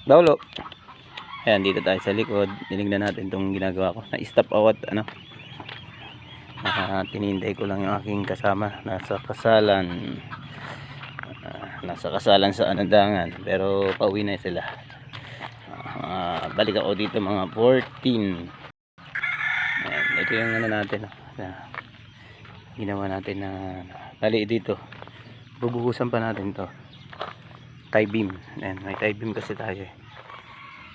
Baulo. Ayan, dito tayo sa likod. Tinignan natin itong ginagawa ko. Na-stop out, ano. Tinintay ko lang yung aking kasama. Nasa kasalan. Nasa kasalan sa Anandangan. Pero pauwi na sila. Balik ako dito mga 14. Ayan, ito yung ano natin. Ginawa natin na tali dito. Bubuhusan pa natin to. Tie beam. Ayan, may tie beam kasi tayo eh.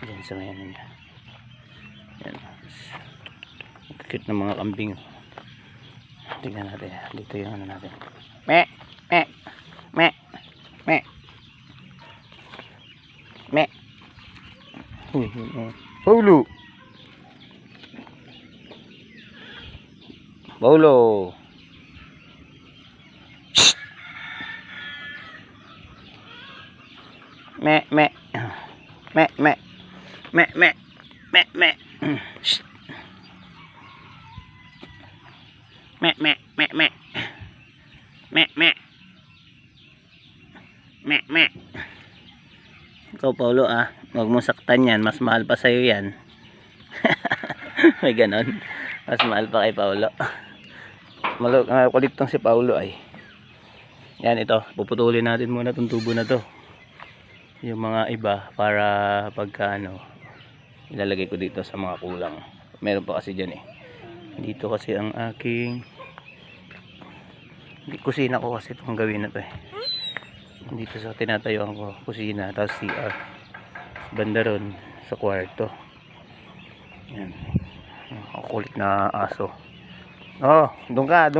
Diyan sa may ano niya. Ayan. Cute ng mga kambing. Tingnan natin. Dito yung ano natin. Me! Me! Me! Me! Me! Paulo! Paulo! Me! Me! Me! Me! Me! Me! Me! Me! Shh. Me! Me! Me! Me! Me! Me! Me! Me! Ikaw Paulo huwag mong saktan yan, mas mahal pa sa'yo yan. May ganon, mas mahal pa kay Paulo. Kulit tong si Paulo ay. Yan, ito puputulin natin muna tong tubo na to, yung mga iba, para pagka ano ilalagay ko dito sa mga kulang. Meron pa kasi dyan eh. Dito kasi ang aking kusina ko kasi itong gawin na to eh. Dito sa tinatayuan ko kusina, tapos CR banda ron sa kwarto. Yan, ang kulit na aso. Doon ka.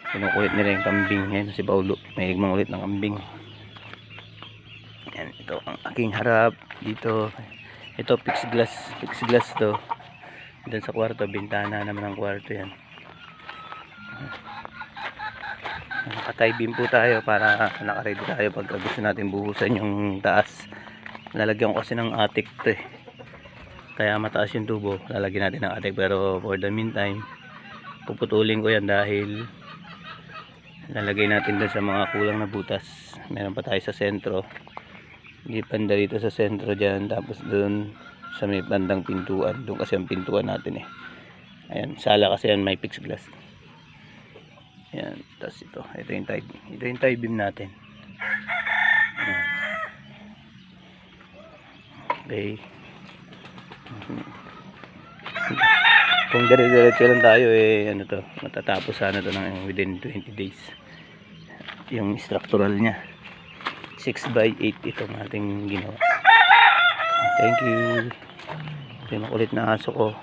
Kinukulit nila yung kambing. Yan si Paulo, may ulit ng kambing. Yan, ito ang aking harap dito. Ito fixed glass to. Doon sa kwarto, bintana naman ang kwarto yan. Naka-tie beam po tayo para naka-ready tayo pag gusto natin buhusan yung taas. Lalagyan ko kasi ng attic to eh, kaya mataas yung tubo. Lalagyan natin ng attic, pero for the meantime puputulin ko yan dahil lalagay natin doon sa mga kulang na butas. Meron pa tayo sa sentro, hindi panda dito sa sentro dyan, tapos doon sa may bandang pintuan, doon kasi ang pintuan natin eh. Ayan, sala kasi yan, may fixed glass. Ayan, tapos ito yung tie beam natin. Ayan. Okay, kung dire-diretso lang tayo eh, ano to, matatapos sana to ng within 20 days yung structural nya. 6x8 itong ating ginawa. Thank you. Ito yung makulit na aso ko.